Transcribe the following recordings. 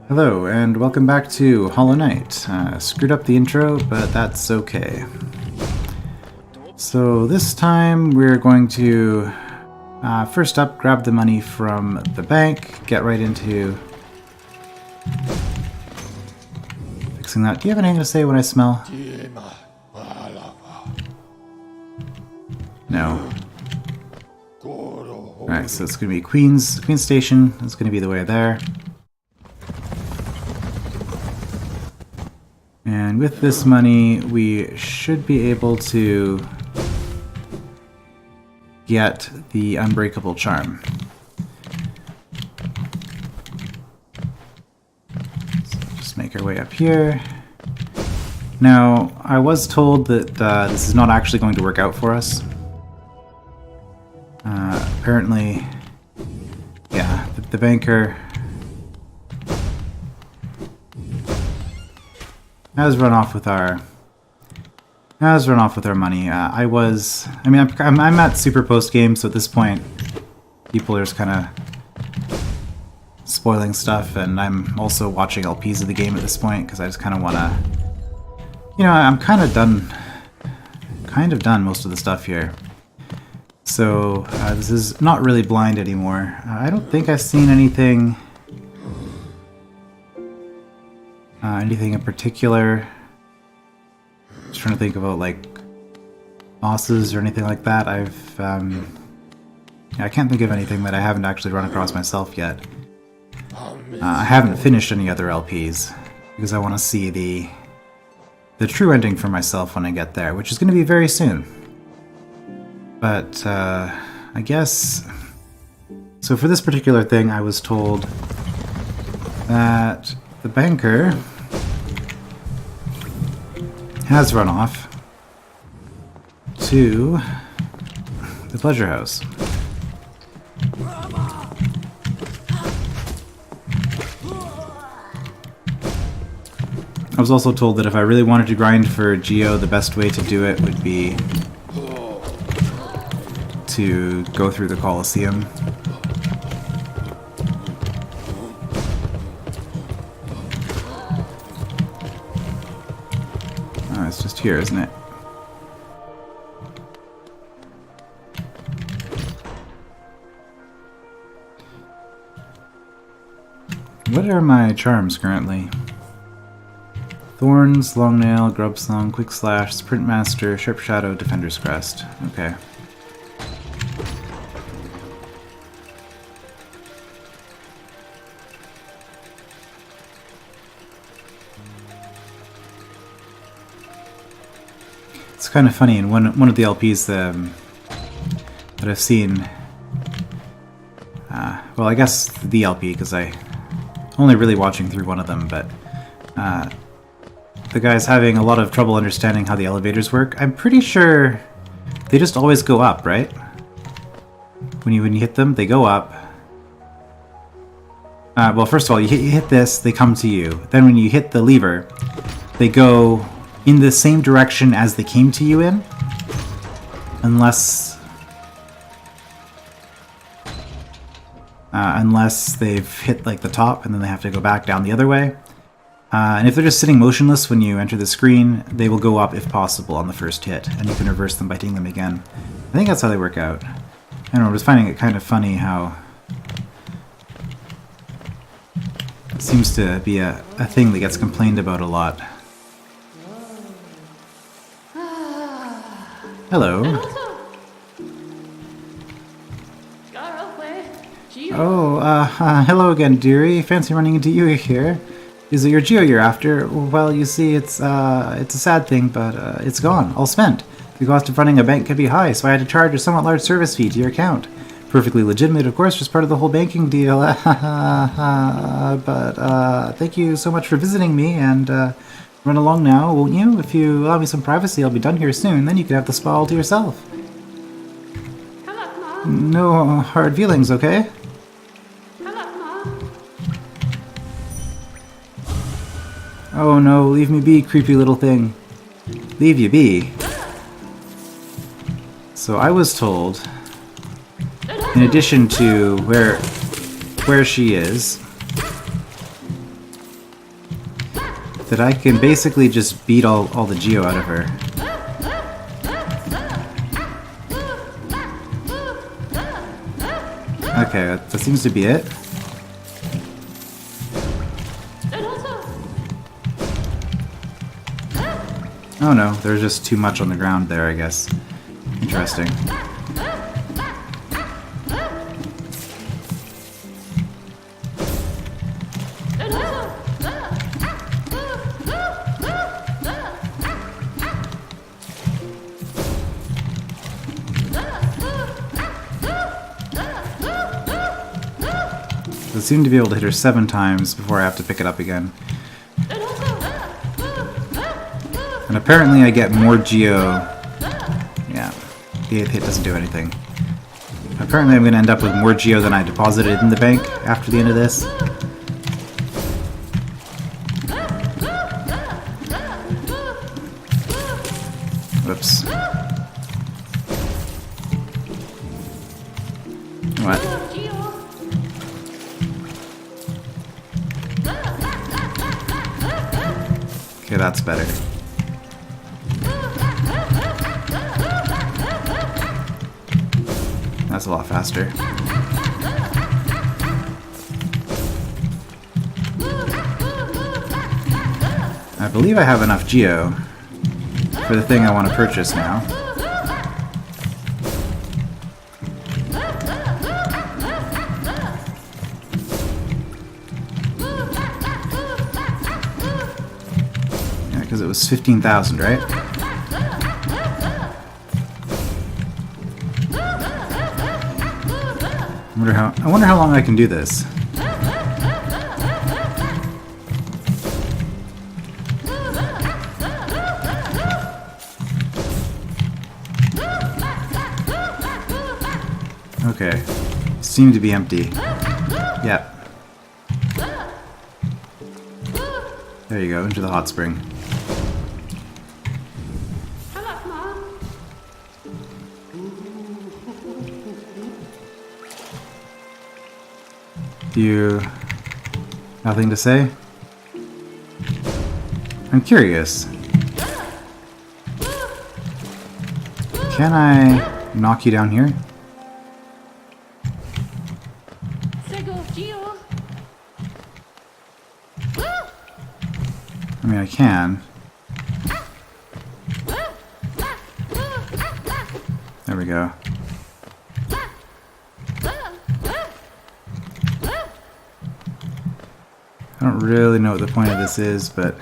Hello, and welcome back to Hollow Knight. Screwed up the intro, but that's okay. So this time we're going to, first up, grab the money from the bank, get right into fixing that. Do you have anything to say when I smell? No. Alright, so it's going to be Queen's Station. It's going to be the way there. And with this money, we should be able to get the Unbreakable Charm. So just make our way up here. Now, I was told that this is not actually going to work out for us. Apparently, yeah, the banker has run off with our money. I'm at super post game, so at this point, people are just kind of spoiling stuff, and I'm also watching LPs of the game at this point because I just kind of want to, I'm kind of done most of the stuff here. So this is not really blind anymore. I don't think I've seen anything in particular. Just trying to think about like bosses or anything like that. I can't think of anything that I haven't actually run across myself yet. I haven't finished any other LPs because I want to see the true ending for myself when I get there, which is going to be very soon. But I guess so. For this particular thing, I was told that the banker has run off to the pleasure house. I was also told that if I really wanted to grind for Geo, the best way to do it would be to go through the Colosseum. It's just here, isn't it? What are my charms currently? Thorns, Long Nail, Grub Song, Quick Slash, Sprint Master, Sharp Shadow, Defender's Crest. Okay. It's kind of funny, in one of the LPs that I've seen, well, I guess the LP, because I only really watching through one of them, but the guy's having a lot of trouble understanding how the elevators work. I'm pretty sure they just always go up, right? When you hit them, they go up. Well, first of all, you hit this, they come to you. Then when you hit the lever, they go in the same direction as they came to you in, unless they've hit like the top and then they have to go back down the other way. And if they're just sitting motionless when you enter the screen, they will go up if possible on the first hit, and you can reverse them by hitting them again. I think that's how they work out. I don't know, I'm just finding it kind of funny how it seems to be a thing that gets complained about a lot. Hello. Oh, hello again, dearie. Fancy running into you here. Is it your Geo you're after? Well, you see, it's a sad thing, but it's gone, all spent. The cost of running a bank can be high, so I had to charge a somewhat large service fee to your account. Perfectly legitimate, of course, just part of the whole banking deal. But thank you so much for visiting me, and run along now, won't you? If you allow me some privacy, I'll be done here soon. Then you can have the spa all to yourself. No hard feelings, okay? Oh no, leave me be, creepy little thing. Leave you be. So I was told, in addition to where she is, that I can basically just beat all the geo out of her. Okay, that seems to be it. Oh no, there's just too much on the ground there, I guess. Interesting. I seem to be able to hit her 7 times before I have to pick it up again. And apparently I get more geo. Yeah, the 8th hit doesn't do anything. Apparently I'm going to end up with more geo than I deposited in the bank after the end of this. Whoops. What? Okay, that's better. That's a lot faster. I believe I have enough geo for the thing I want to purchase now. Yeah, because it was 15,000, right? I wonder how long I can do this. Okay. Seem to be empty. Yep. There you go, into the hot spring. You... nothing to say? I'm curious. Can I knock you down here? I mean, I can. There we go. I don't really know what the point of this is, but...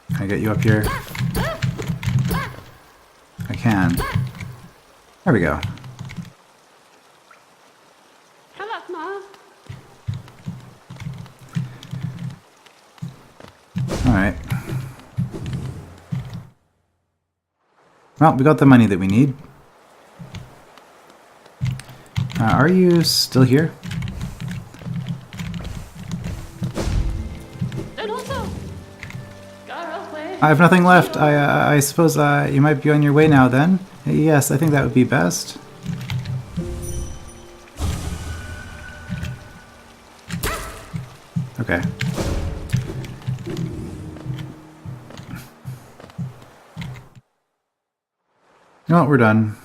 Can I get you up here? I can. There we go. Alright. Well, we got the money that we need. Are you still here? I have nothing left. I suppose you might be on your way now then? Yes, I think that would be best. Okay. No, we're done.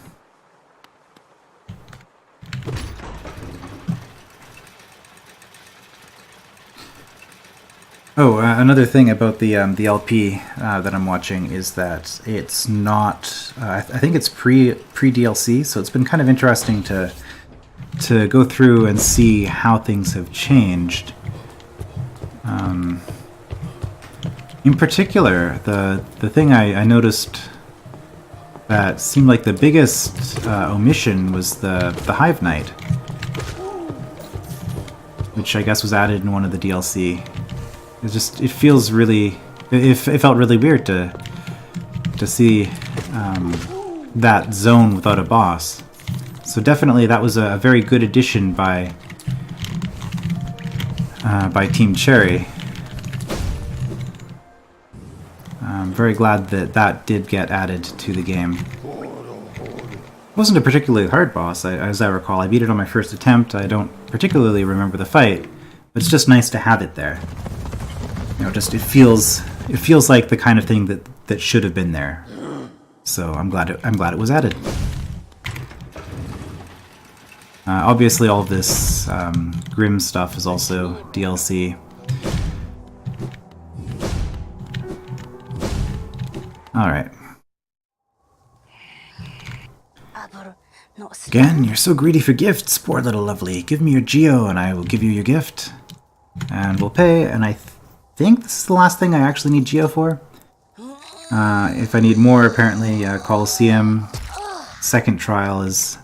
Oh, another thing about the LP that I'm watching is that it's not. I think it's pre DLC, so it's been kind of interesting to go through and see how things have changed. In particular, the thing I noticed that seemed like the biggest omission was the Hive Knight, which I guess was added in one of the DLC. It feels really... It felt really weird to see that zone without a boss. So definitely that was a very good addition by Team Cherry. I'm very glad that did get added to the game. It wasn't a particularly hard boss, as I recall. I beat it on my first attempt. I don't particularly remember the fight, but it's just nice to have it there. You know, just it feels like the kind of thing that should have been there. So I'm glad it was added. Obviously, all of this Grim stuff is also DLC. All right. Again, you're so greedy for gifts, poor little lovely. Give me your geo and I will give you your gift. And we'll pay, and I think this is the last thing I actually need geo for. If I need more, apparently Colosseum second trial is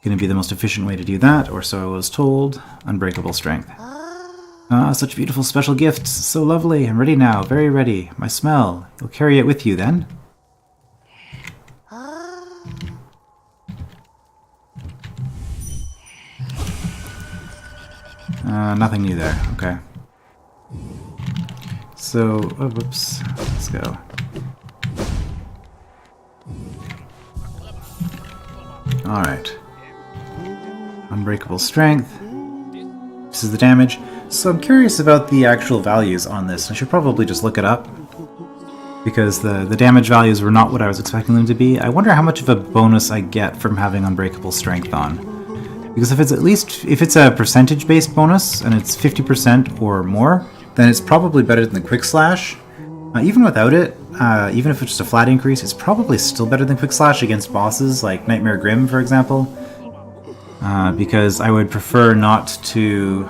going to be the most efficient way to do that, or so I was told. Unbreakable strength. Ah, such beautiful special gifts. So lovely. I'm ready now. Very ready. My smell. You'll carry it with you then. Nothing new there. Okay. So, oh, whoops. Let's go. Alright. Unbreakable strength. This is the damage. So I'm curious about the actual values on this. I should probably just look it up, because the damage values were not what I was expecting them to be. I wonder how much of a bonus I get from having Unbreakable Strength on. Because if it's a percentage-based bonus, and it's 50% or more, then it's probably better than the Quick Slash. Even without it, even if it's just a flat increase, it's probably still better than Quick Slash against bosses like Nightmare Grim, for example. Because I would prefer not to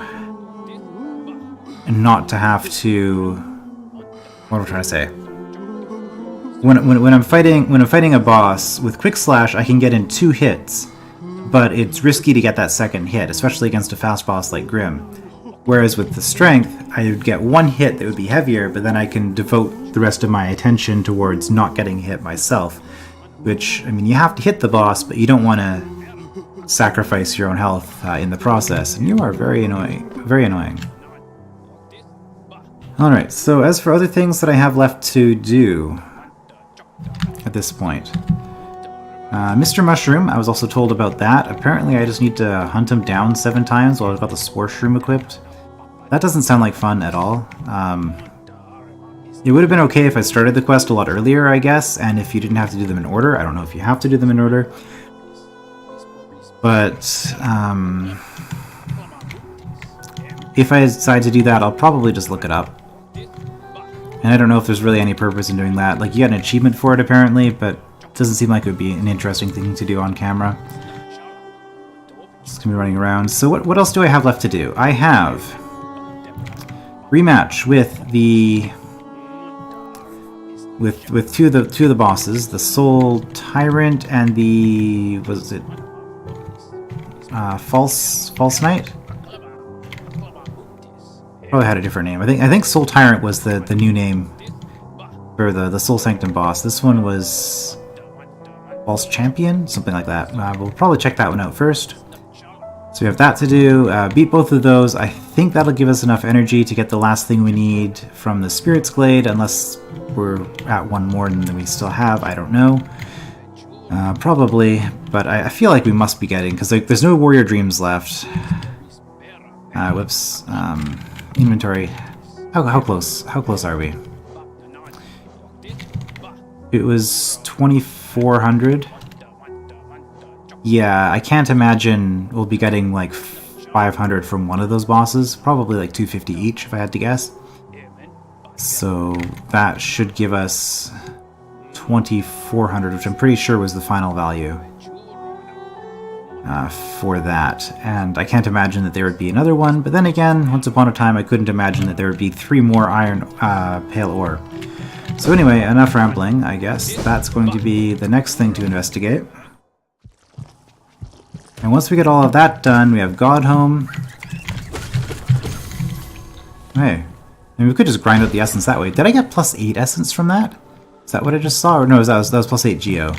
have to... What am I trying to say? When I'm fighting a boss with Quick Slash, I can get in 2 hits, but it's risky to get that second hit, especially against a fast boss like Grim. Whereas with the Strength, I would get 1 hit that would be heavier, but then I can devote the rest of my attention towards not getting hit myself. Which, I mean, you have to hit the boss, but you don't want to sacrifice your own health in the process, and you are very annoying. Very annoying. Alright, so as for other things that I have left to do at this point. Mr. Mushroom, I was also told about that. Apparently I just need to hunt him down 7 times while I've got the Spore Shroom equipped. That doesn't sound like fun at all. It would have been okay if I started the quest a lot earlier, I guess, and if you didn't have to do them in order. I don't know if you have to do them in order. But, if I decide to do that, I'll probably just look it up. And I don't know if there's really any purpose in doing that. Like, you got an achievement for it, apparently, but it doesn't seem like it would be an interesting thing to do on camera. Just gonna be running around. So what else do I have left to do? I have rematch with the... with two of the bosses, the Soul Tyrant and the... was it... False Knight? Probably had a different name. I think Soul Tyrant was the new name for the Soul Sanctum boss. This one was False Champion, something like that. We'll probably check that one out first. So we have that to do. Beat both of those. I think that'll give us enough energy to get the last thing we need from the Spirit's Glade, unless we're at one more than we still have. I don't know. Probably, but I feel like we must be getting, because there's no Warrior Dreams left. Whoops. Inventory. How close are we? It was 2,400. Yeah, I can't imagine we'll be getting like 500 from one of those bosses. Probably like 250 each, if I had to guess. So that should give us 2,400, which I'm pretty sure was the final value for that. And I can't imagine that there would be another one, but then again, once upon a time I couldn't imagine that there would be 3 more iron pale ore. So anyway, enough rambling, I guess. That's going to be the next thing to investigate. And once we get all of that done, we have Godhome. Hey, I mean, we could just grind out the essence that way. Did I get plus 8 essence from that? Is that what I just saw? Or no, that was plus 8 geo.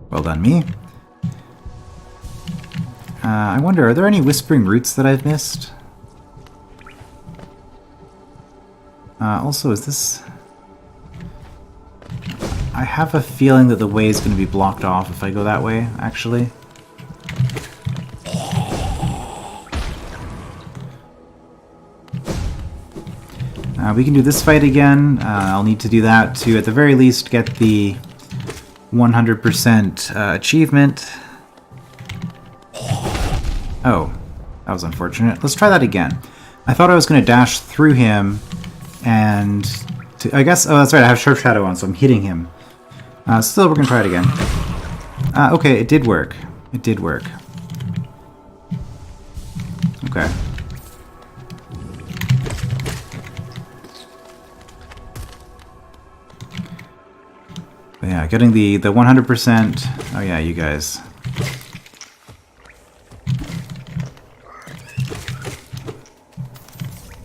Well done, me. I wonder, are there any Whispering Roots that I've missed? Also, is this... I have a feeling that the way is going to be blocked off if I go that way, actually. We can do this fight again. I'll need to do that to, at the very least, get the 100% achievement. Oh, that was unfortunate. Let's try that again. I thought I was going to dash through him and... I guess... Oh, that's right, I have Sharp Shadow on, so I'm hitting him. Still, we're going to try it again. Okay, it did work. It did work. Okay. But yeah, getting the 100%... Oh yeah, you guys.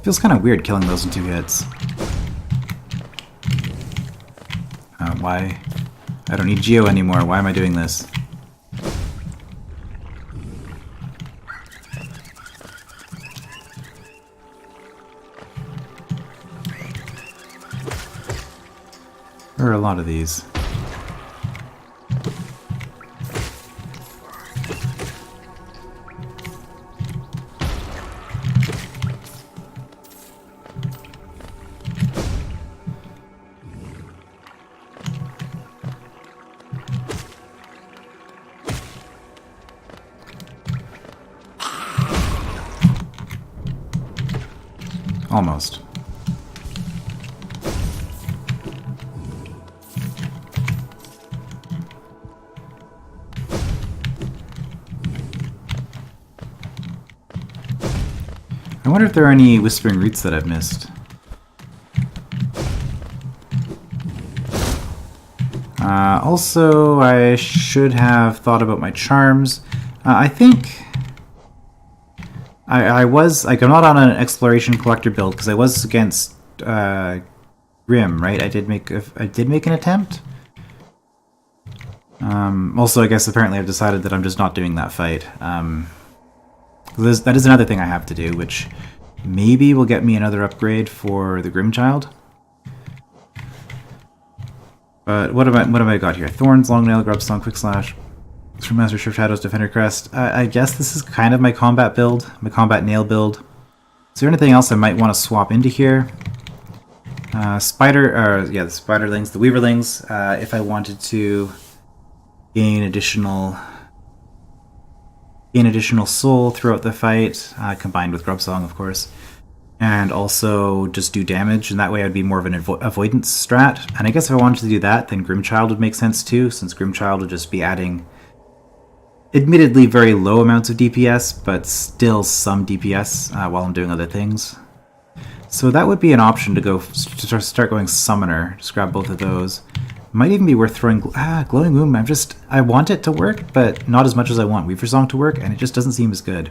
Feels kind of weird killing those in 2 hits. Why? I don't need Geo anymore. Why am I doing this? There are a lot of these. Almost. I wonder if there are any Whispering Roots that I've missed. Also, I should have thought about my charms. I think... I was, like, I'm not on an exploration collector build because I was against Grim, right? I did make an attempt. Also, I guess apparently I've decided that I'm just not doing that fight. That is another thing I have to do, which maybe will get me another upgrade for the Grimchild. But what have I got here? Thorns, Long Nail, Grub Song, Quick Slash. From Master Shift Shadows, Defender Crest. I guess this is kind of my combat build, my combat nail build. Is there anything else I might want to swap into here? The Spiderlings, the Weaverlings, if I wanted to gain additional soul throughout the fight, combined with Grub Song, of course. And also just do damage, and that way I'd be more of an avoidance strat. And I guess if I wanted to do that, then Grimchild would make sense too, since Grimchild would just be adding admittedly very low amounts of DPS, but still some DPS while I'm doing other things. So that would be an option to go start going Summoner. Just grab both of those. Might even be worth throwing Glowing Womb. I want it to work, but not as much as I want Weaver Song to work, and it just doesn't seem as good.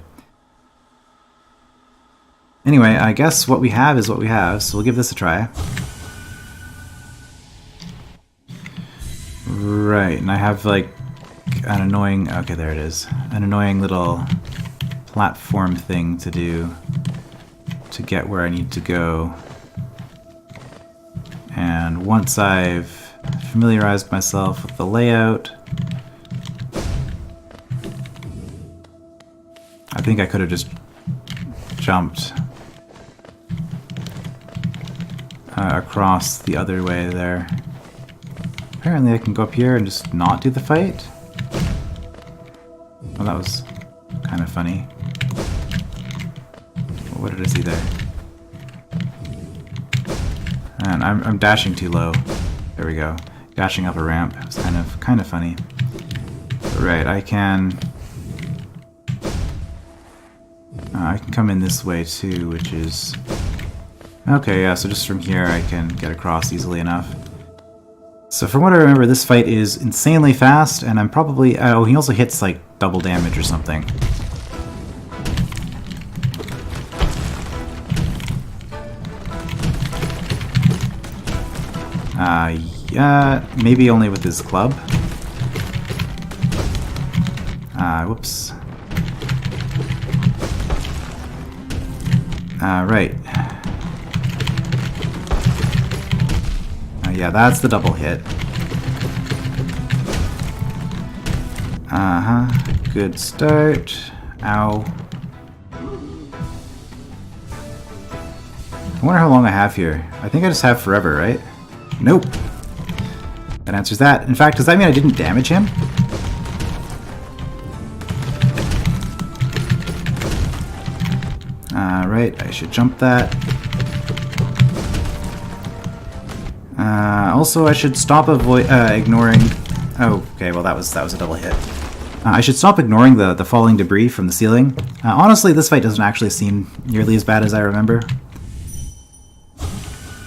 Anyway, I guess what we have is what we have, so we'll give this a try. Right, and I have like an annoying... Okay, there it is. An annoying little platform thing to do to get where I need to go. And once I've familiarized myself with the layout, I think I could have just jumped across the other way there. Apparently I can go up here and just not do the fight. Well, that was kind of funny. What did I see there? And I'm dashing too low. There we go. Dashing up a ramp. It's kind of funny. But right, I can come in this way too, which is okay. Yeah, so just from here I can get across easily enough. So from what I remember, this fight is insanely fast, and I'm probably... Oh, he also hits, like, double damage or something. Yeah, maybe only with his club. Whoops. Right. Yeah, that's the double hit. Good start. Ow. I wonder how long I have here. I think I just have forever, right? Nope. That answers that. In fact, does that mean I didn't damage him? Right, I should jump that. Also, I should stop ignoring... Oh, okay, well that was a double hit. I should stop ignoring the falling debris from the ceiling. Honestly, this fight doesn't actually seem nearly as bad as I remember.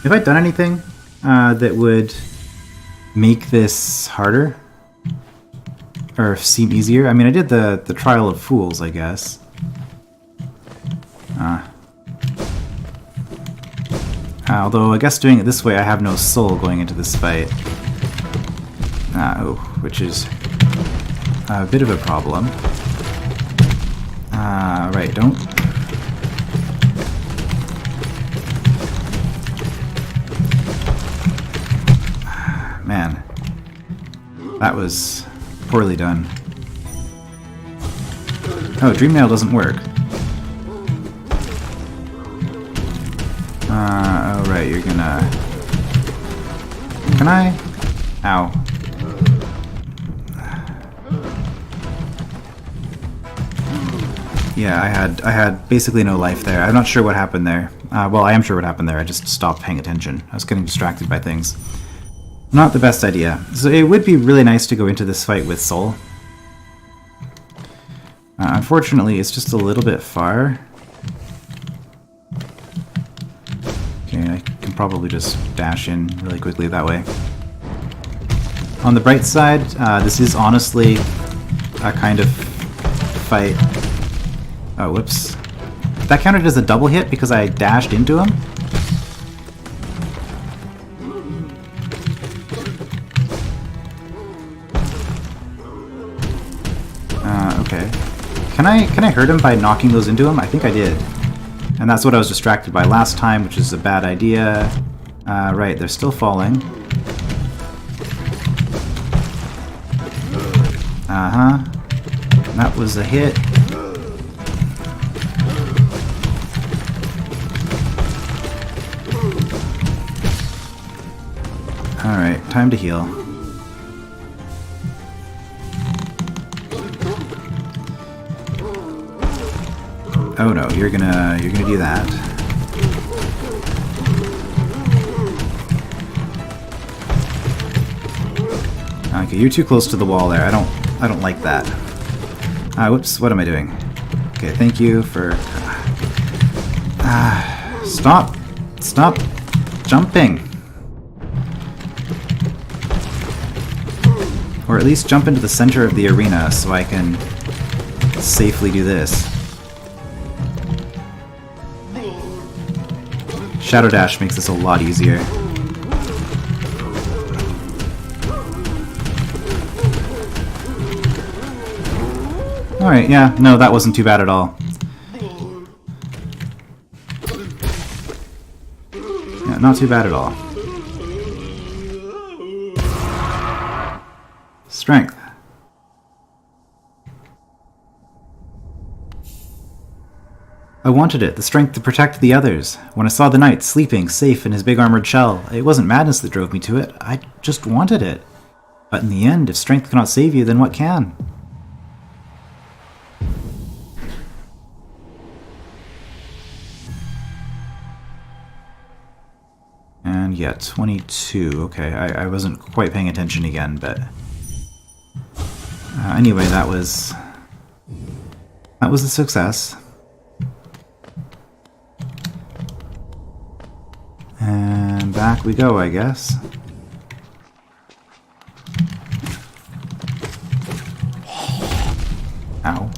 Have I done anything that would make this harder? Or seem easier? I mean, I did the Trial of Fools, I guess. Although, I guess doing it this way, I have no soul going into this fight. Which is a bit of a problem. Right, don't... Man. That was poorly done. Oh, Dream Nail doesn't work. Oh right, you're gonna... Can I? Ow. Yeah, I had basically no life there. I'm not sure what happened there. Well, I am sure what happened there. I just stopped paying attention. I was getting distracted by things. Not the best idea. So it would be really nice to go into this fight with Soul. Unfortunately, it's just a little bit far. Okay, I can probably just dash in really quickly that way. On the bright side, this is honestly a kind of fight... Oh, whoops. That counted as a double hit because I dashed into him? Okay. Can I hurt him by knocking those into him? I think I did. And that's what I was distracted by last time, which is a bad idea. Right, they're still falling. Uh-huh. That was a hit. Alright, time to heal. Oh no, you're gonna do that. Okay, you're too close to the wall there. I don't like that. Whoops, what am I doing? Okay, thank you for... Stop! Stop jumping! Or at least jump into the center of the arena so I can safely do this. Shadow Dash makes this a lot easier. Alright, yeah, no, that wasn't too bad at all. Yeah, not too bad at all. Strength. I wanted it, the strength to protect the others. When I saw the knight sleeping, safe in his big armored shell, it wasn't madness that drove me to it, I just wanted it. But in the end, if strength cannot save you, then what can? And yeah, 22. Okay, I wasn't quite paying attention again, but... anyway, that was a success. And back we go, I guess. Ow.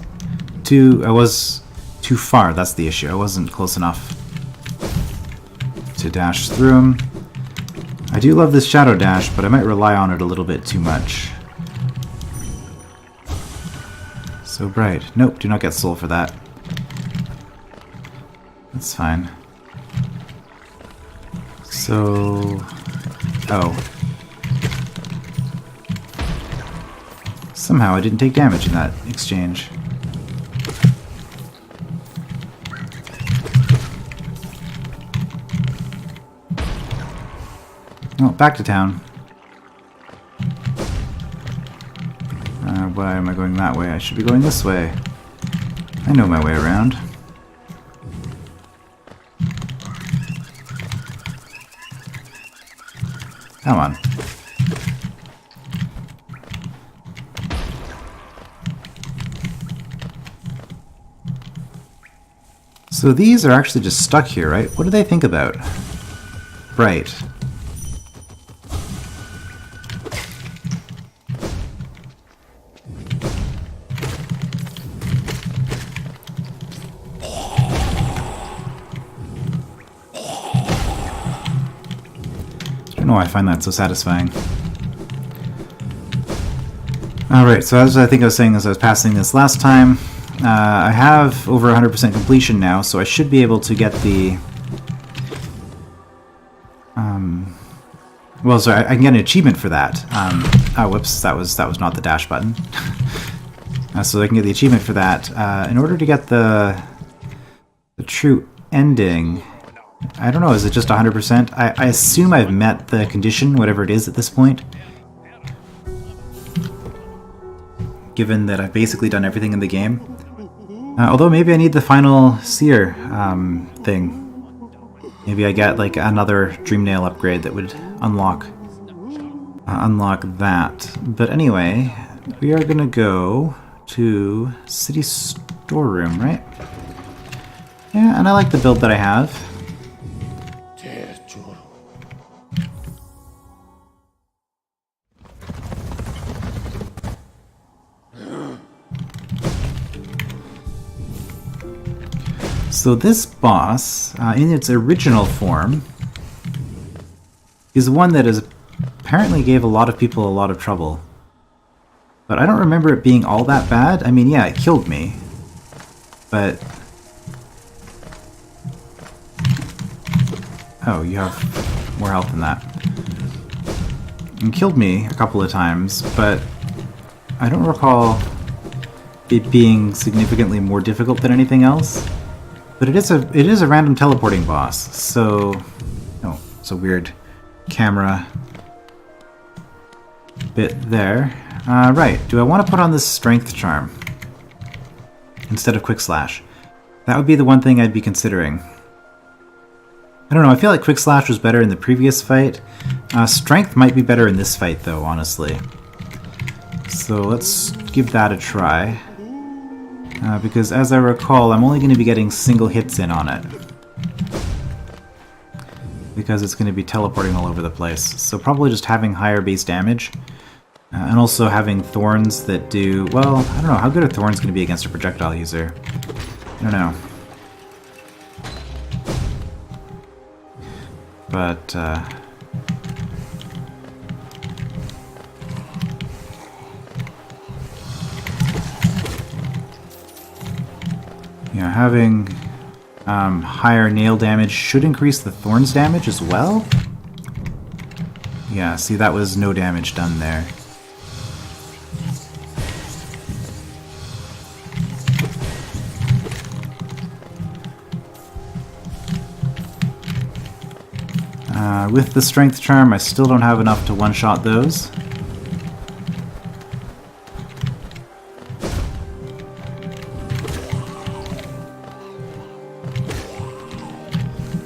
I was too far, that's the issue. I wasn't close enough to dash through him. I do love this Shadow Dash, but I might rely on it a little bit too much. So bright. Nope, do not get soul for that. That's fine. So... Oh. Somehow I didn't take damage in that exchange. Well, back to town. Why am I going that way? I should be going this way. I know my way around. Come on. So these are actually just stuck here, right? What do they think about? Right. I don't know why I find that so satisfying. Alright, so as I think I was saying as I was passing this last time, I have over 100% completion now, so I should be able to get the... well, sorry, I can get an achievement for that. Oh, whoops, that was not the dash button. So I can get the achievement for that. In order to get the true ending, I don't know, is it just 100%? I assume I've met the condition, whatever it is at this point. Given that I've basically done everything in the game. Although maybe I need the final seer thing. Maybe I get like another dream nail upgrade that would unlock that. But anyway, we are gonna go to city storeroom, right? Yeah, and I like the build that I have. So this boss, in its original form, is one that is apparently gave a lot of people a lot of trouble. But I don't remember it being all that bad. I mean, yeah, it killed me. But... oh, you have more health than that. It killed me a couple of times, but I don't recall it being significantly more difficult than anything else. But it is a random teleporting boss, so... oh, it's a weird camera bit there. Right, do I want to put on this strength charm instead of quick slash? That would be the one thing I'd be considering. I don't know, I feel like quick slash was better in the previous fight. Strength might be better in this fight though, honestly. So let's give that a try. Because as I recall, I'm only going to be getting single hits in on it. Because it's going to be teleporting all over the place. So probably just having higher base damage. And also having thorns that do... well, I don't know, how good are thorns going to be against a projectile user? I don't know. But, yeah, having higher nail damage should increase the thorns damage as well? Yeah, see, that was no damage done there. With the strength charm, I still don't have enough to one-shot those.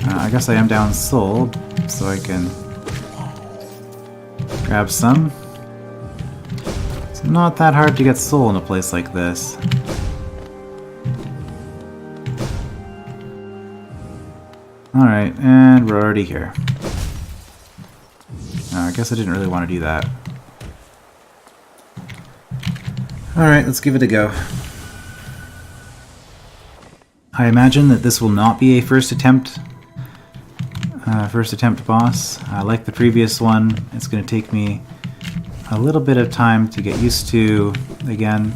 I guess I am down soul, so I can grab some. It's not that hard to get soul in a place like this. Alright, and we're already here. I guess I didn't really want to do that. Alright, let's give it a go. I imagine that this will not be a first attempt boss. Like the previous one, it's going to take me a little bit of time to get used to again.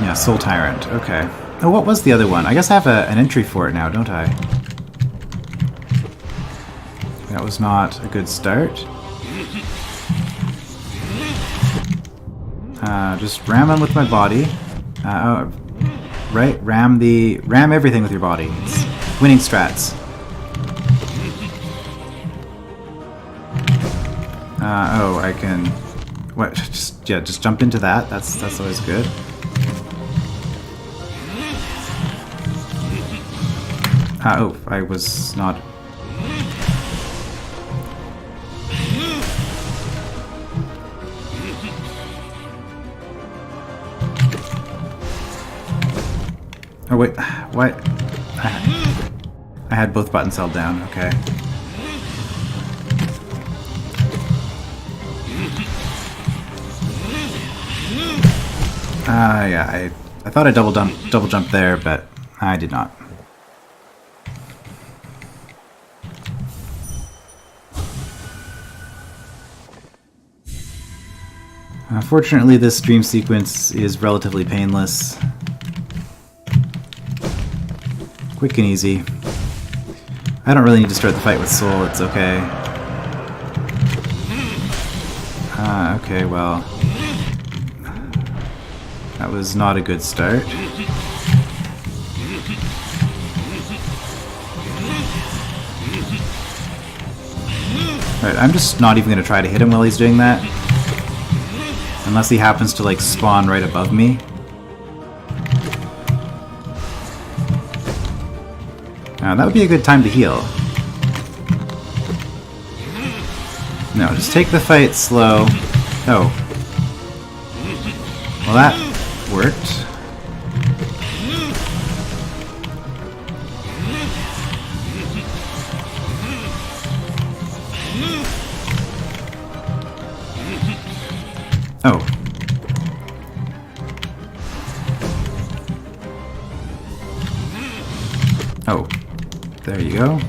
Yeah, Soul Tyrant, okay. Oh, what was the other one? I guess I have an entry for it now, don't I? That was not a good start. Just ram them with my body. Right? Ram everything with your body. It's winning strats. Oh, I can... What? Just jump into that. That's always good. Oh, I was not... Oh wait, what? I had both buttons held down, okay. Yeah, I thought I double jumped there, but I did not. Fortunately, this dream sequence is relatively painless. Quick and easy. I don't really need to start the fight with Soul, it's okay. Okay, well... That was not a good start. Alright, I'm just not even going to try to hit him while he's doing that. Unless he happens to, like, spawn right above me. That would be a good time to heal. No, just take the fight slow. Oh. Well, that worked. Oh. Oh. There you go.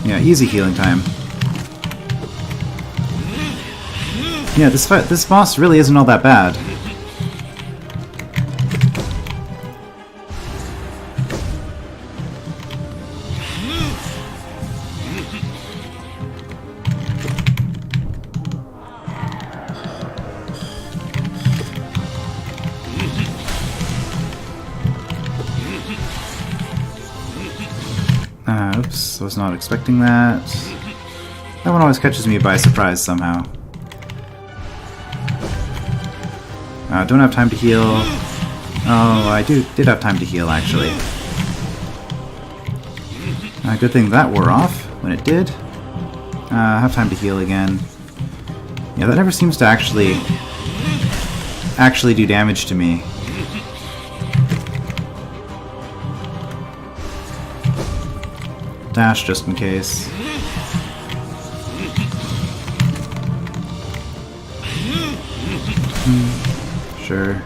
Yeah, easy healing time. Yeah, this boss really isn't all that bad. Oops, was not expecting that. That one always catches me by surprise somehow. Don't have time to heal. Oh, I did have time to heal, actually. Good thing that wore off when it did. Have time to heal again. Yeah, that never seems to actually do damage to me. Dash just in case. Sure.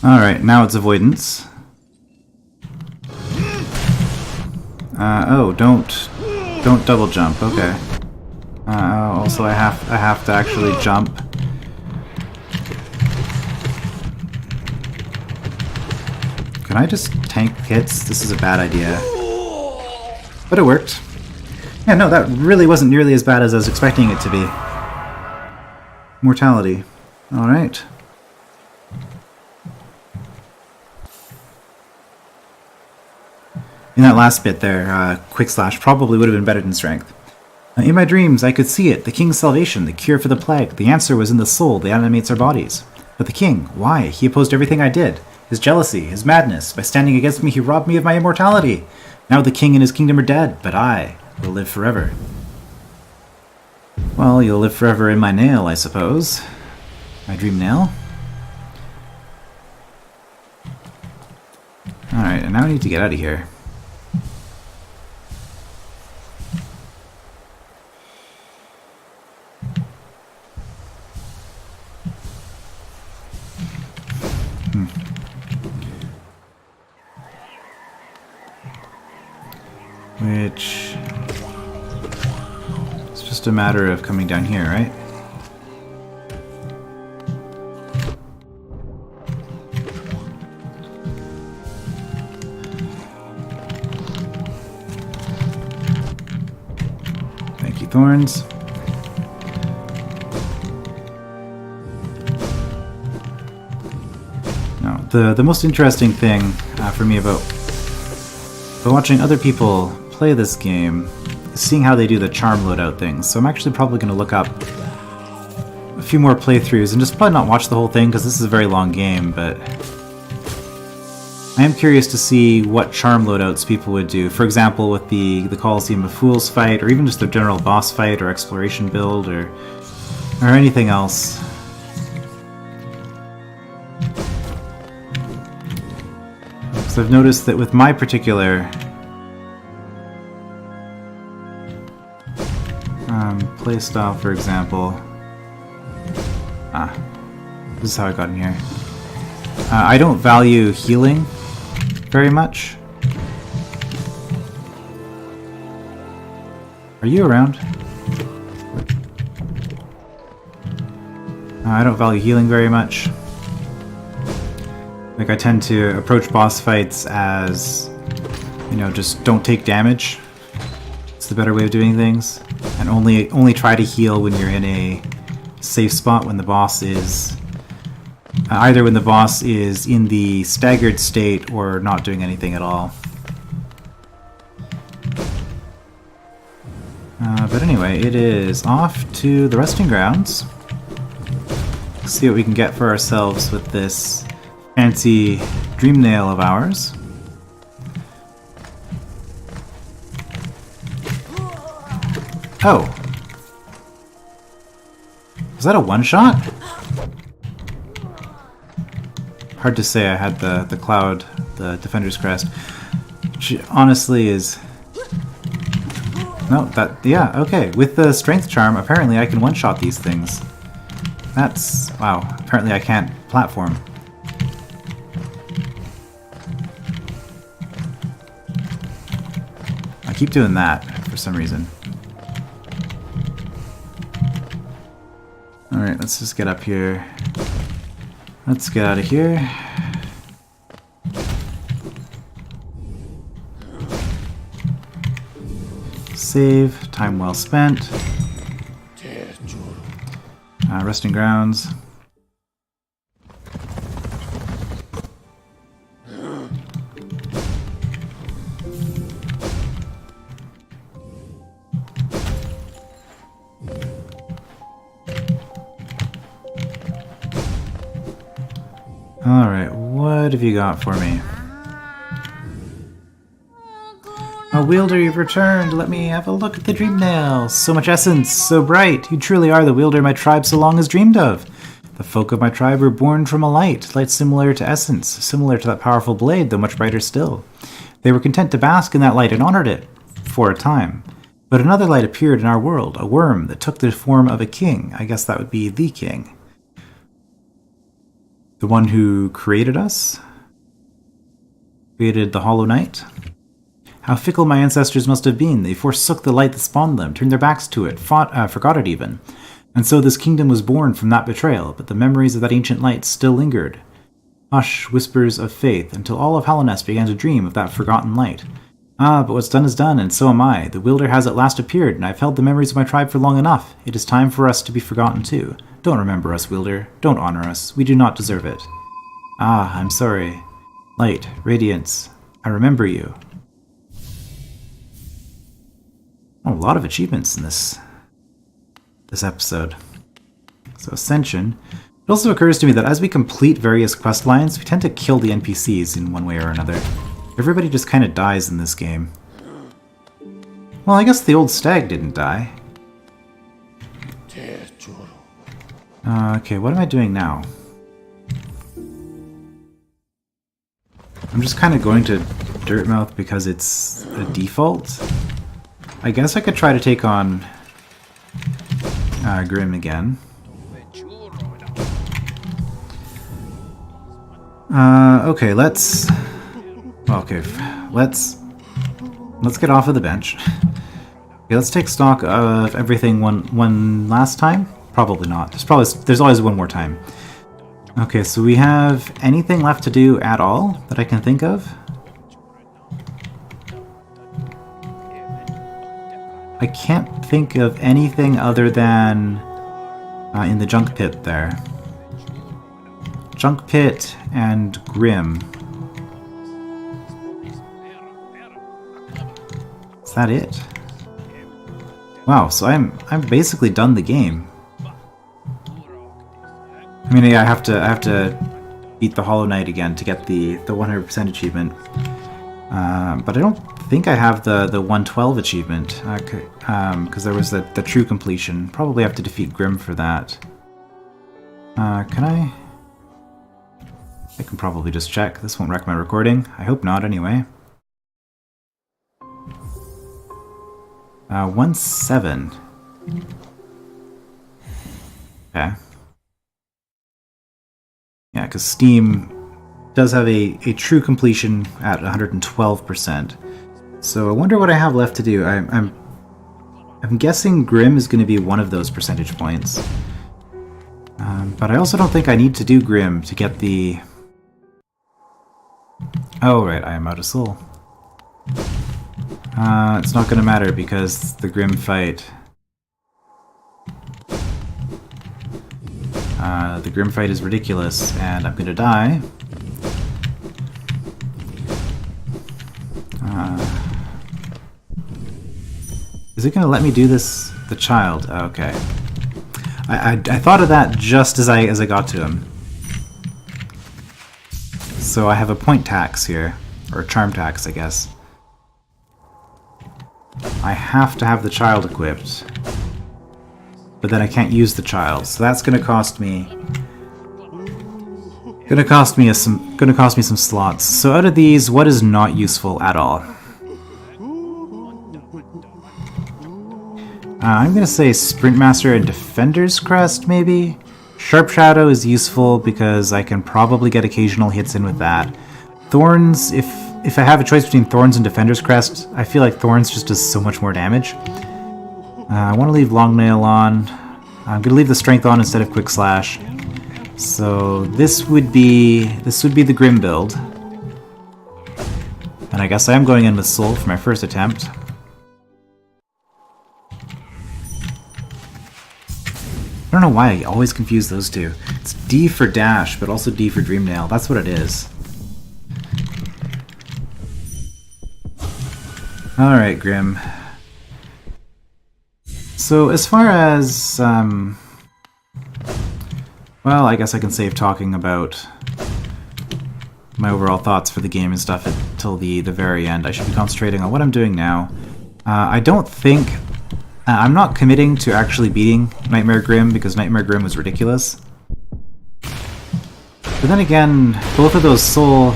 Alright, now it's avoidance. Oh, don't double jump, okay. Also I have to actually jump. Can I just tank hits? This is a bad idea. But it worked. Yeah, no, that really wasn't nearly as bad as I was expecting it to be. Mortality. Alright. In that last bit there, quick slash probably would have been better than strength. In my dreams, I could see it, the king's salvation, the cure for the plague. The answer was in the soul that animates our bodies. But the king, why? He opposed everything I did. His jealousy, his madness. By standing against me, he robbed me of my immortality. Now the king and his kingdom are dead, but I will live forever. Well, you'll live forever in my nail, I suppose. My dream nail? Alright, and now I need to get out of here. just a matter of coming down here, right? Thank you, thorns. Now, the most interesting thing for me about watching other people play this game is seeing how they do the charm loadout things. So I'm actually probably going to look up a few more playthroughs and just probably not watch the whole thing because this is a very long game, but I am curious to see what charm loadouts people would do. For example, with the Coliseum of Fools fight, or even just the general boss fight or exploration build, or anything else. So I've noticed that with my particular playstyle, for example, this is how I got in here. I don't value healing very much. Are you around? I don't value healing very much. Like, I tend to approach boss fights as, you know, just don't take damage. It's the better way of doing things. And only try to heal when you're in a safe spot when the boss is... either when the boss is in the staggered state or not doing anything at all. But anyway, it is off to the resting grounds. Let's see what we can get for ourselves with this fancy dream nail of ours. Oh! Was that a one-shot? Hard to say. I had the cloud, the Defender's Crest, which honestly is... No, that... yeah, okay. With the Strength Charm, apparently I can one-shot these things. That's... wow. Apparently I can't platform. I keep doing that for some reason. Alright, let's just get up here. Let's get out of here. Save. Time well spent. Resting grounds. Alright, what have you got for me? Oh, Wielder, you've returned. Let me have a look at the dream nail. So much essence, so bright. You truly are the wielder my tribe so long has dreamed of. The folk of my tribe were born from a light similar to essence, similar to that powerful blade, though much brighter still. They were content to bask in that light and honored it for a time. But another light appeared in our world, a worm that took the form of a king. I guess that would be the king. The one who created us? Created the Hollow Knight? How fickle my ancestors must have been. They forsook the light that spawned them, turned their backs to it, forgot it even. And so this kingdom was born from that betrayal, but the memories of that ancient light still lingered. Hush, whispers of faith, until all of Hallownest began to dream of that forgotten light. Ah, but what's done is done, and so am I. The wielder has at last appeared, and I've held the memories of my tribe for long enough. It is time for us to be forgotten too. Don't remember us, wielder. Don't honor us. We do not deserve it. Ah, I'm sorry. Light, radiance. I remember you. Oh, a lot of achievements in this episode. So Ascension. It also occurs to me that as we complete various quest lines, we tend to kill the NPCs in one way or another. Everybody just kind of dies in this game. Well, I guess the old stag didn't die. Okay, what am I doing now? I'm just kind of going to Dirtmouth because it's a default. I guess I could try to take on Grim again. Okay, let's get off of the bench. Okay, let's take stock of everything one last time. Probably not. There's always one more time. Okay, so we have anything left to do at all that I can think of? I can't think of anything other than in the junk pit there. Junk pit and Grim. Is that it? Wow, so I'm basically done the game. I mean, yeah, I have to beat the Hollow Knight again to get the 100% achievement. But I don't think I have the 112 achievement, because there was the true completion. Probably have to defeat Grim for that. Can I? I can probably just check. This won't wreck my recording. I hope not, anyway. 1-7. Okay. Yeah, because Steam does have a true completion at 112%. So I wonder what I have left to do. I'm guessing Grim is going to be one of those percentage points. But I also don't think I need to do Grim to get the... Oh, right, I am out of soul. It's not going to matter because the Grim fight... the Grim fight is ridiculous, and I'm going to die. Is it going to let me do this? The child. Okay. I thought of that just as I got to him. So I have a point tax here, or a charm tax, I guess. I have to have the child equipped, but then I can't use the child, so that's going to cost me. Going to cost me some slots. So out of these, what is not useful at all? I'm going to say Sprint Master and Defender's Crest, maybe? Sharp Shadow is useful because I can probably get occasional hits in with that. Thorns, if I have a choice between Thorns and Defender's Crest, I feel like Thorns just does so much more damage. I want to leave Long Nail on. I'm going to leave the Strength on instead of Quick Slash. So this would be the Grim build. And I guess I am going in with Soul for my first attempt. I don't know why I always confuse those two. It's D for Dash, but also D for Dreamnail. That's what it is. Alright, Grim. So as far as... well, I guess I can save talking about my overall thoughts for the game and stuff until the very end. I should be concentrating on what I'm doing now. I don't think... I'm not committing to actually beating Nightmare Grim because Nightmare Grim was ridiculous. But then again, both of those soul...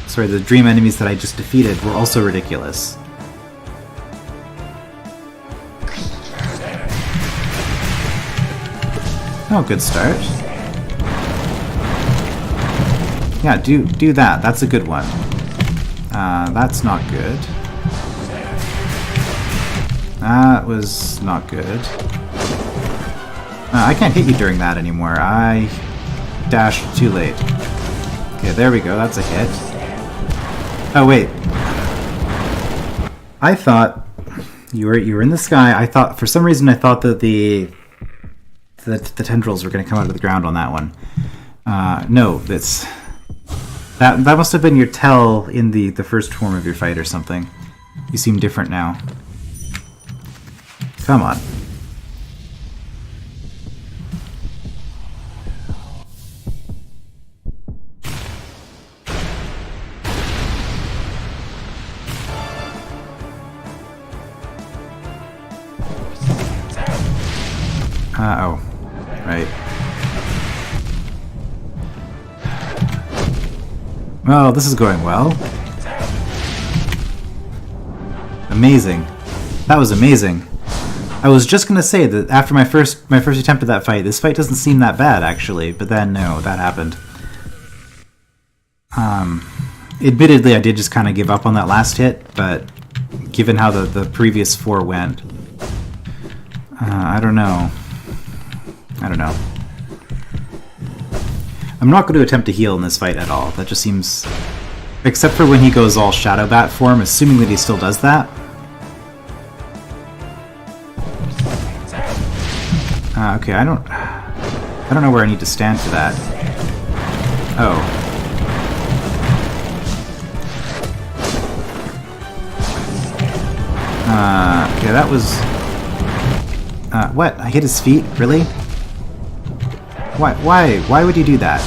sorry, the dream enemies that I just defeated were also ridiculous. Oh, good start. Yeah, do that. That's a good one. That's not good. That was not good. I can't hit you during that anymore. I dashed too late. Okay, there we go. That's a hit. Oh, wait. I thought you were in the sky. I thought, for some reason, I thought that the tendrils were going to come out of the ground on that one. No, that must have been your tell in the first form of your fight or something. You seem different now. Come on. Oh. Right. Well, this is going well. Amazing. That was amazing. I was just gonna say that after my first attempt at that fight, this fight doesn't seem that bad actually, but then no, that happened. Admittedly, I did just kind of give up on that last hit, but given how the previous 4 went. I don't know. I don't know. I'm not going to attempt to heal in this fight at all. That just seems... Except for when he goes all Shadow Bat form, assuming that he still does that. Okay, I don't know where I need to stand for that. Oh. Okay, that was... what? I hit his feet? Really? Why would you do that?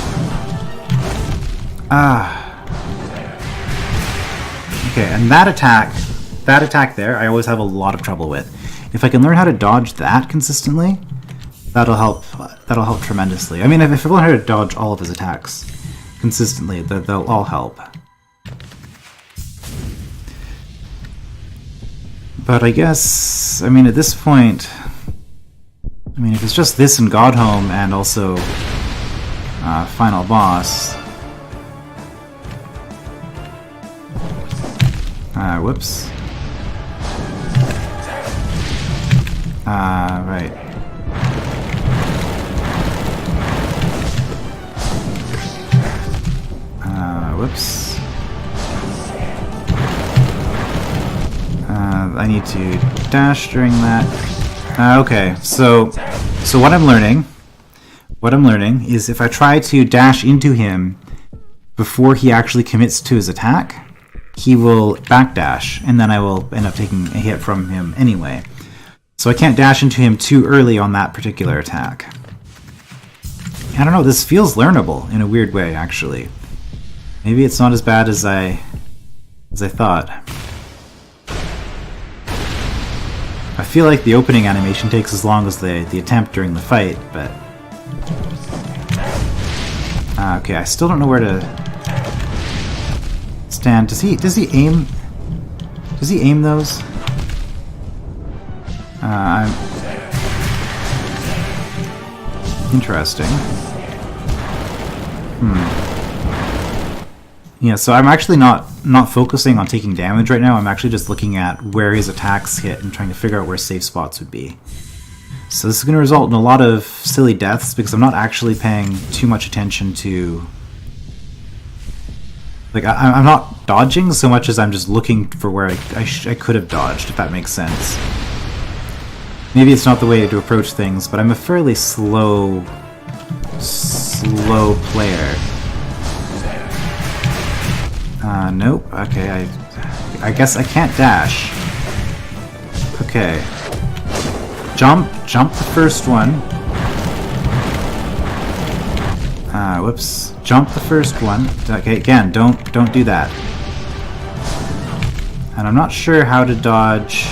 Okay, and that attack there, I always have a lot of trouble with. If I can learn how to dodge that consistently, that'll help tremendously. I mean, if I learn how to dodge all of his attacks consistently, they'll all help. But I guess, I mean, at this point, I mean, if it's just this and Godhome and also Final Boss... whoops. Right. Whoops. I need to dash during that. Okay, so what I'm learning is if I try to dash into him before he actually commits to his attack, he will backdash, and then I will end up taking a hit from him anyway. So I can't dash into him too early on that particular attack. I don't know, this feels learnable in a weird way, actually. Maybe it's not as bad as I thought. I feel like the opening animation takes as long as the attempt during the fight, but... okay, I still don't know where to stand. Does he aim? Does he aim those? Interesting. Yeah, so I'm actually not focusing on taking damage right now. I'm actually just looking at where his attacks hit and trying to figure out where safe spots would be. So this is going to result in a lot of silly deaths because I'm not actually paying too much attention to... Like, I'm not dodging so much as I'm just looking for where I could have dodged, if that makes sense. Maybe it's not the way to approach things, but I'm a fairly slow player. Nope. Okay, I guess I can't dash. Okay. Jump the first one. Whoops. Jump the first one. Okay, again, don't do that. And I'm not sure how to dodge.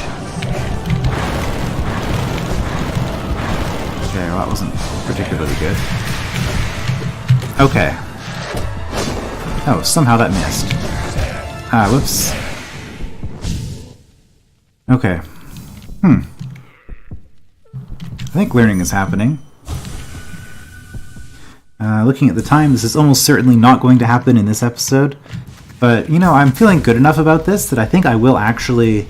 Okay, well that wasn't particularly good. Okay. Oh, somehow that missed. Whoops. Okay. I think learning is happening. Looking at the time, this is almost certainly not going to happen in this episode. But, you know, I'm feeling good enough about this that I think I will actually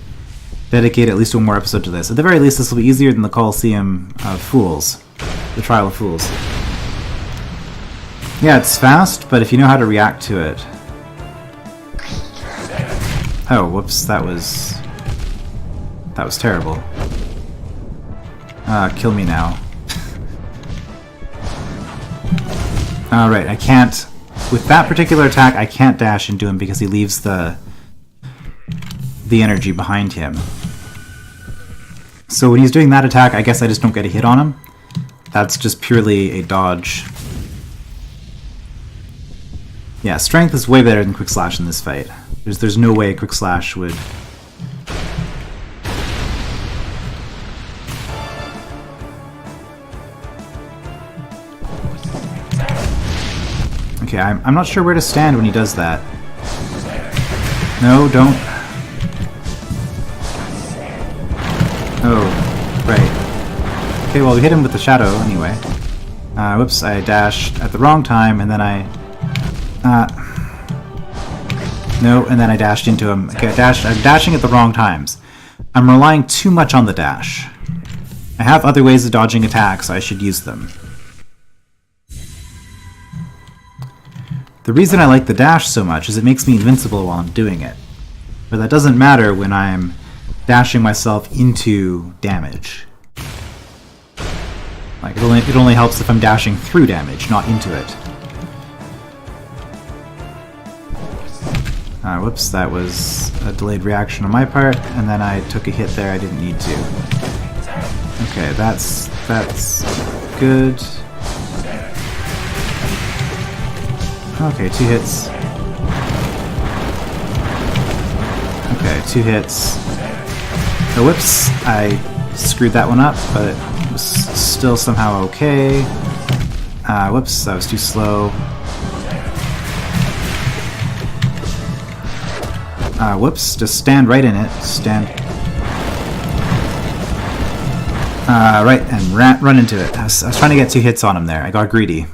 dedicate at least one more episode to this. At the very least, this will be easier than the Colosseum of Fools. The Trial of Fools. Yeah, it's fast, but if you know how to react to it... Oh, whoops, that was terrible. Kill me now. Alright, I can't... With that particular attack, I can't dash into him because he leaves the energy behind him. So when he's doing that attack, I guess I just don't get a hit on him. That's just purely a dodge. Yeah, strength is way better than Quick Slash in this fight. There's no way Quick Slash would... Okay, I'm not sure where to stand when he does that. No, don't. Oh, right. Okay, well we hit him with the shadow anyway. Whoops, I dashed at the wrong time and then I... No, and then I dashed into him. Okay, I'm dashing at the wrong times. I'm relying too much on the dash. I have other ways of dodging attacks, I should use them. The reason I like the dash so much is it makes me invincible while I'm doing it. But that doesn't matter when I'm dashing myself into damage. Like, it only helps if I'm dashing through damage, not into it. Whoops, that was a delayed reaction on my part, and then I took a hit there I didn't need to. Okay, that's good. Okay, 2 hits. Okay, 2 hits. Oh, whoops, I screwed that one up, but it was still somehow okay. Whoops, that was too slow. Whoops, just stand right in it. Stand. Right, and run into it. I was trying to get 2 hits on him there. I got greedy.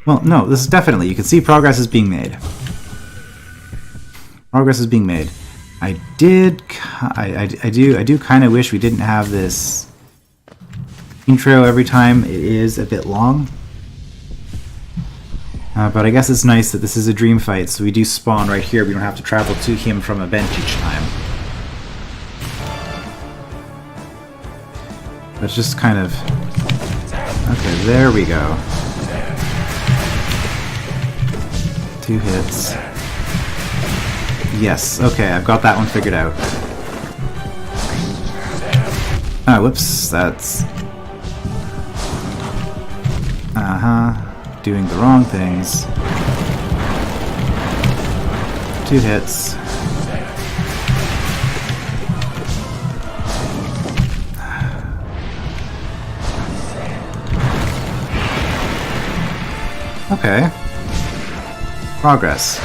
Well, no, this is definitely, you can see progress is being made. Progress is being made. I do kind of wish we didn't have this intro every time. It is a bit long. But I guess it's nice that this is a dream fight, so we do spawn right here. We don't have to travel to him from a bench each time. That's just kind of... Okay, there we go. 2 hits. Yes, okay, I've got that one figured out. Whoops, that's... Doing the wrong things. 2 hits. Okay. Progress.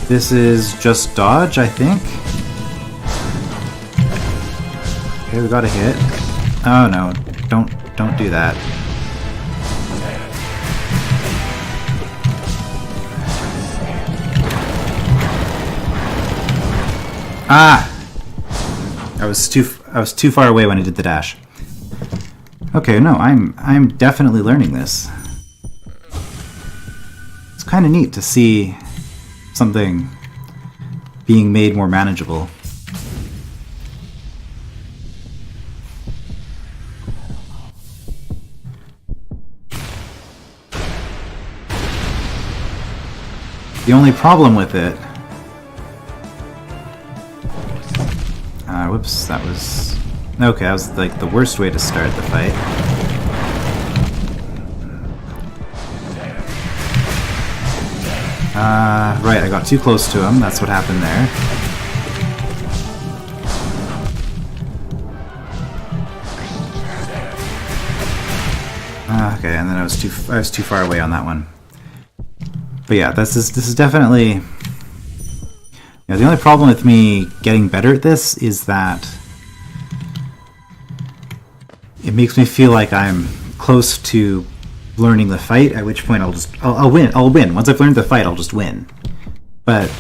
This is just dodge, I think. Okay, we got a hit. Oh no, don't do that. I was too far away when I did the dash. Okay, no, I'm definitely learning this. It's kind of neat to see something being made more manageable. The only problem with it... whoops, that was... Okay, that was like the worst way to start the fight. Right, I got too close to him. That's what happened there. Okay, and then I was too far away on that one. But yeah, this is definitely... You know, the only problem with me getting better at this is that it makes me feel like I'm close to learning the fight, at which point I'll win. I'll win. Once I've learned the fight, I'll just win. But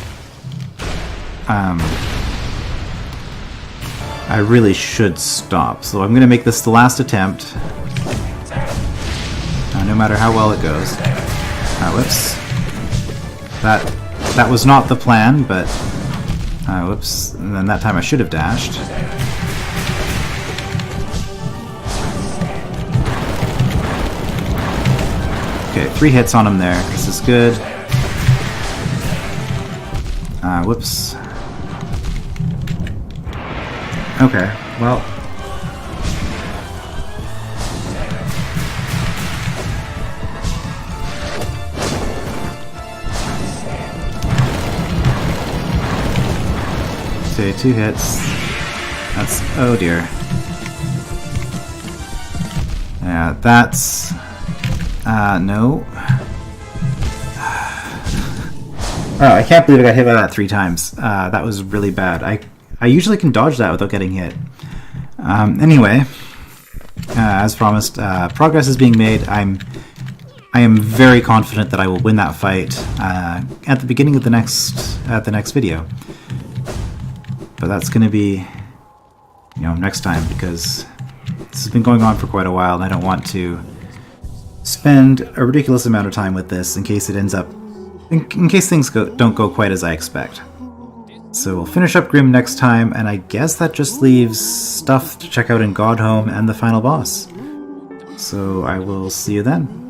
I really should stop. So I'm gonna make this the last attempt, no matter how well it goes. Whoops. That was not the plan, but whoops. And then that time I should have dashed. Okay, 3 hits on him there. This is good. Whoops. Okay, well. Okay, 2 hits. That's... Oh dear. Yeah, that's... no. Oh, I can't believe I got hit by that 3 times. That was really bad. I usually can dodge that without getting hit. Anyway, as promised, progress is being made. I am very confident that I will win that fight at the beginning of the next video. But that's going to be, next time, because this has been going on for quite a while, and I don't want to spend a ridiculous amount of time with this in case it ends up, in case things don't go quite as I expect. So we'll finish up Grim next time, and I guess that just leaves stuff to check out in Godhome and the final boss. So I will see you then.